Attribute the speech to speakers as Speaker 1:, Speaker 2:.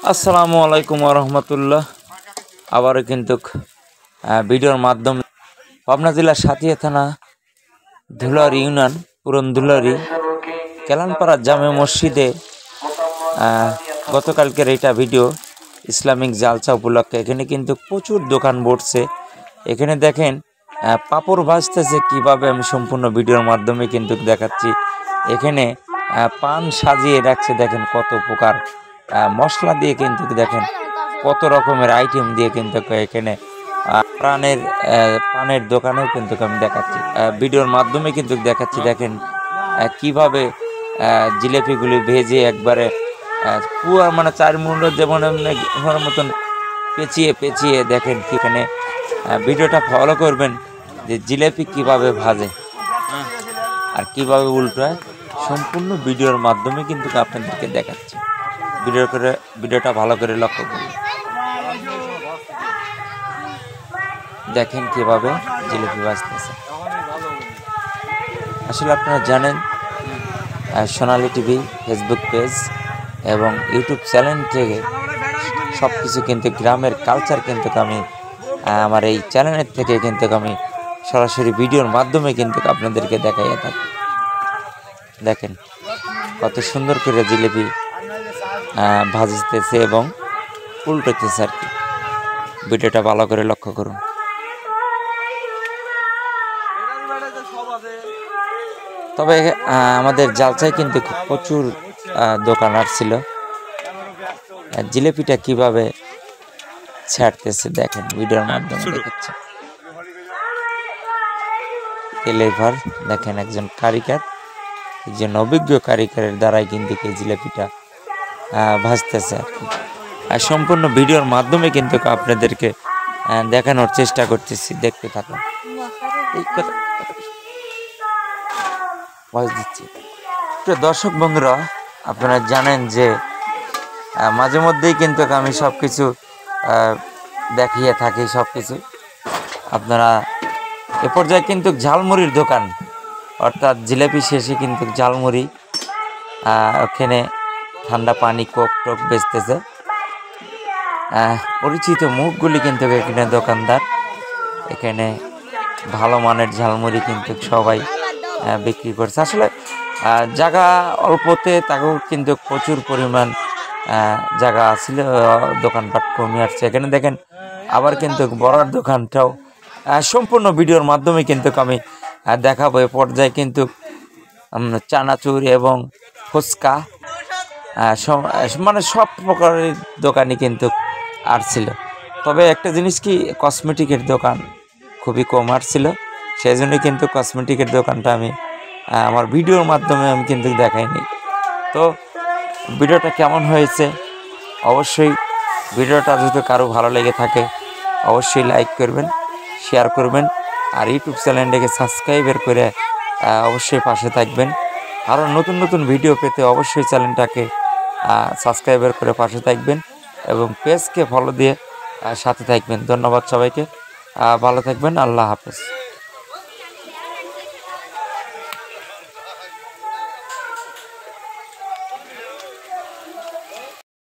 Speaker 1: আসসালামু আলাইকুম রহমতুল্লাহ। আবারও কিন্তু ভিডিওর মাধ্যমে পাবনা জেলার সাথিয়া থানা ধুলারি ইউনিয়ন পুরন ধুলারি কেলানপাড়া জামে মসজিদে গতকালকের এটা ভিডিও ইসলামিক জালসা উপলক্ষে এখানে কিন্তু প্রচুর দোকান বসছে। এখানে দেখেন পাপড় ভাজতেছে কিভাবে, আমি সম্পূর্ণ ভিডিওর মাধ্যমে কিন্তু দেখাচ্ছি। এখানে পান সাজিয়ে রাখছে, দেখেন কত প্রকার মশলা দিয়ে কিন্তু দেখেন কত রকমের আইটেম দিয়ে কিন্তু এখানে পানের দোকানেও কিন্তু আমি দেখাচ্ছি, ভিডিওর মাধ্যমে কিন্তু দেখাচ্ছি। দেখেন কিভাবে জিলেপিগুলি ভেজে একবারে পুরো মানে 4 মুন্ড যেমন মতন পেঁচিয়ে পেঁচিয়ে দেখেন কি এখানে ভিডিওটা ফলো করবেন যে জিলেপি কিভাবে ভাজে আর কিভাবে উল্টায়, সম্পূর্ণ ভিডিওর মাধ্যমে কিন্তু আপনাদেরকে দেখাচ্ছি। ভিডিওটা ভালো করে লক্ষ্য করুন, দেখেন কিভাবে জিলিপি ভাজতেছে। আসলে আপনারা জানেন সোনালী টিভি ফেসবুক পেজ এবং ইউটিউব চ্যানেল থেকে সব কিছু কিন্তু গ্রামের কালচার কিন্তু আমি আমার এই চ্যানেলের থেকে কিন্তু আমি সরাসরি ভিডিওর মাধ্যমে কিন্তু আপনাদেরকে দেখাইয়া থাকি। দেখেন কত সুন্দর করে জিলিপি ভাজতেছে এবং উল্টোতেছে আর কি। ভিডিওটা ভালো করে লক্ষ্য করুন। তবে আমাদের জালসায় কিন্তু প্রচুর দোকান আসছিল। জিলিপিটা কিভাবে ছাড়তেছে দেখেন ভিডিওর মাধ্যমে দেখাচ্ছে। লেভার দেখেন একজন কারিগর, একজন অভিজ্ঞ কারিগরের দ্বারাই কিন্তু এই জিলিপিটা ভাজতেছে আর কি। আর সম্পূর্ণ ভিডিওর মাধ্যমে কিন্তু আপনাদেরকে দেখানোর চেষ্টা করতেছি, দেখতে থাকুন। এই কথা দিচ্ছি দর্শক বন্ধুরা, আপনারা জানেন যে মাঝে মধ্যেই কিন্তু আমি সব কিছু দেখিয়ে থাকি সব কিছু। আপনারা এ পর্যায়ে কিন্তু ঝালমুড়ির দোকান, অর্থাৎ জিলাপি শেষে কিন্তু ঝালমুড়ি, ওখানে ঠান্ডা পানি কোক টোক বেচতেছে। পরিচিত মুখগুলি কিন্তু এখানে দোকানদার, এখানে ভালো মানের ঝালমুড়ি কিন্তু সবাই বিক্রি করছে। আসলে জায়গা অল্পতে তাকেও কিন্তু প্রচুর পরিমাণ জায়গা আছিল, দোকানপাট কমে আসছে। এখানে দেখেন আবার কিন্তু বড়ার দোকানটাও সম্পূর্ণ ভিডিওর মাধ্যমে কিন্তু আমি দেখাবো। এ পর্যায়ে কিন্তু চানাচুর এবং ফুচকা মানে সব প্রকারের দোকানই কিন্তু আসছিল। তবে একটা জিনিস কি, কসমেটিকের দোকান খুবই কম আসছিল, সেই জন্যই কিন্তু কসমেটিকের দোকানটা আমি আমার ভিডিওর মাধ্যমে আমি কিন্তু দেখাইনি। তো ভিডিওটা কেমন হয়েছে অবশ্যই, ভিডিওটা যদি কারো ভালো লেগে থাকে অবশ্যই লাইক করবেন, শেয়ার করবেন, আর ইউটিউব চ্যানেলটাকে সাবস্ক্রাইবার করে অবশ্যই পাশে থাকবেন। আরও নতুন নতুন ভিডিও পেতে অবশ্যই চ্যানেলটাকে সাবস্ক্রাইবার করে পাশে থাকবেন এবং পেজকে ফলো দিয়ে সাথে থাকবেন। ধন্যবাদ সবাইকে, ভালো থাকবেন, আল্লাহ হাফেজ।